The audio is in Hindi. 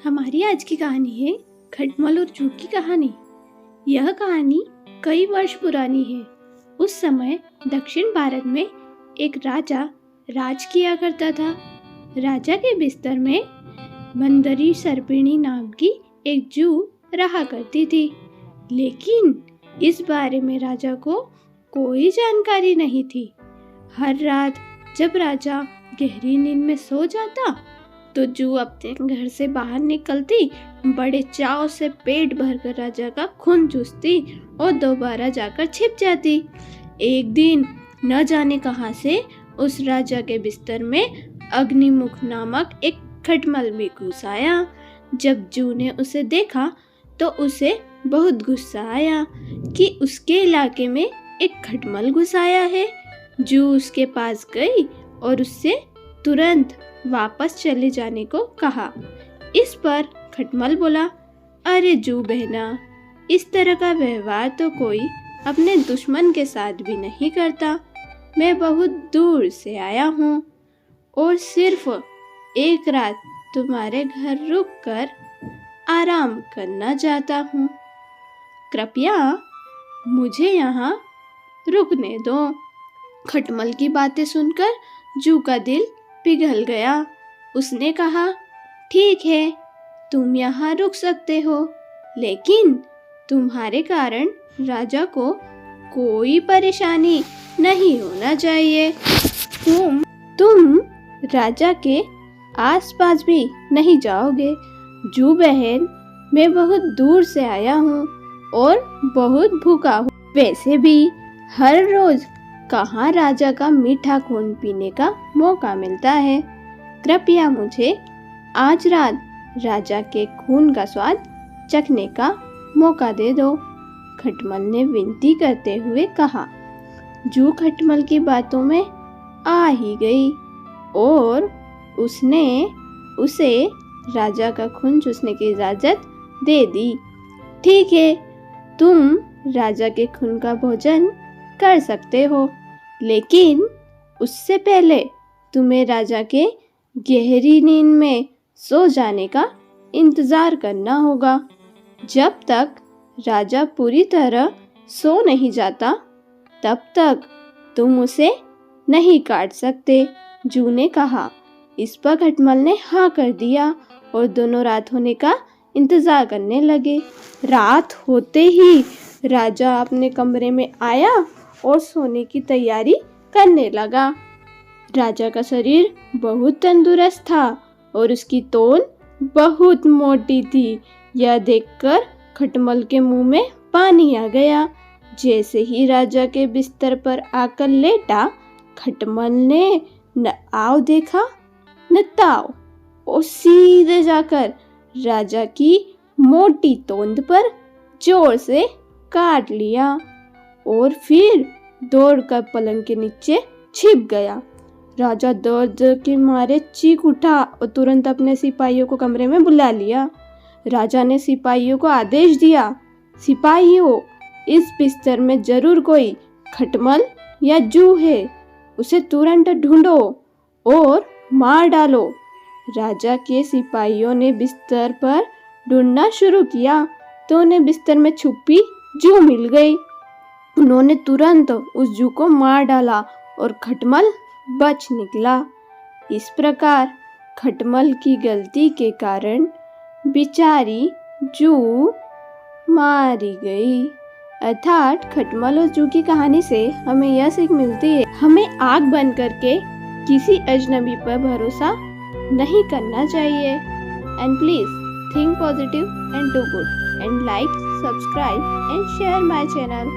हमारी आज की कहानी है खटमल और जू की कहानी। यह कहानी कई वर्ष पुरानी है। उस समय दक्षिण भारत में एक राजा राज किया करता था। राजा के बिस्तर में बंदरी सर्पिणी नाम की एक जू रहा करती थी, लेकिन इस बारे में राजा को कोई जानकारी नहीं थी। हर रात जब राजा गहरी नींद में सो जाता तो जू अपने घर से बाहर निकलती, बड़े चाव से पेट भरकर राजा का खून चूसती और दोबारा जाकर छिप जाती। एक दिन न जाने कहां से उस राजा के बिस्तर में अग्निमुख नामक एक खटमल भी घुस आया। जब जू ने उसे देखा तो उसे बहुत गुस्सा आया कि उसके इलाके में एक खटमल घुस आया है। जू उसके पास गई और उससे तुरंत वापस चले जाने को कहा। इस पर खटमल बोला, अरे जू बहना, इस तरह का व्यवहार तो कोई अपने दुश्मन के साथ भी नहीं करता। मैं बहुत दूर से आया हूँ और सिर्फ एक रात तुम्हारे घर रुककर आराम करना चाहता हूँ। कृपया मुझे यहाँ रुकने दो। खटमल की बातें सुनकर जू का दिल पिघल गया। उसने कहा, ठीक है, तुम यहाँ रुक सकते हो, लेकिन तुम्हारे कारण राजा को कोई परेशानी नहीं होना चाहिए। तुम राजा के आसपास भी नहीं जाओगे। जू बहन, मैं बहुत दूर से आया हूँ और बहुत भूखा हूँ। वैसे भी हर रोज कहाँ राजा का मीठा खून पीने का मौका मिलता है। कृपया मुझे आज रात राजा के खून का स्वाद चखने का मौका दे दो। खटमल ने विनती करते हुए कहा। जू खटमल की बातों में आ ही गई और उसने उसे राजा का खून चूसने की इजाजत दे दी। ठीक है, तुम राजा के खून का भोजन कर सकते हो, लेकिन उससे पहले तुम्हें राजा के गहरी नींद में सो जाने का इंतजार करना होगा। जब तक राजा पूरी तरह सो नहीं जाता तब तक तुम उसे नहीं काट सकते, जू ने कहा। इस पर खटमल ने हाँ कर दिया और दोनों रात होने का इंतजार करने लगे। रात होते ही राजा अपने कमरे में आया और सोने की तैयारी करने लगा। राजा का शरीर बहुत तंदुरुस्त था और उसकी तोन बहुत मोटी थी। यह देखकर खटमल के मुंह में पानी आ गया। जैसे ही राजा के बिस्तर पर आकर लेटा, खटमल ने न आओ देखा न ताओ और सीधे जाकर राजा की मोटी तोंद पर जोर से काट लिया और फिर दौड़कर पलंग के नीचे छिप गया। राजा दर्द के मारे चीख उठा और तुरंत अपने सिपाहियों को कमरे में बुला लिया। राजा ने सिपाहियों को आदेश दिया, सिपाहियों, इस बिस्तर में जरूर कोई खटमल या जू है, उसे तुरंत ढूंढो और मार डालो। राजा के सिपाहियों ने बिस्तर पर ढूंढना शुरू किया तो उन्हें बिस्तर में छुपी जू मिल गई। उन्होंने तुरंत उस जू को मार डाला और खटमल बच निकला। इस प्रकार खटमल की गलती के कारण बेचारी जू मारी गई। अर्थात खटमल और जू की कहानी से हमें यह सीख मिलती है, हमें आग बंद करके किसी अजनबी पर भरोसा नहीं करना चाहिए। And please think positive and do good, and like, subscribe and share my channel.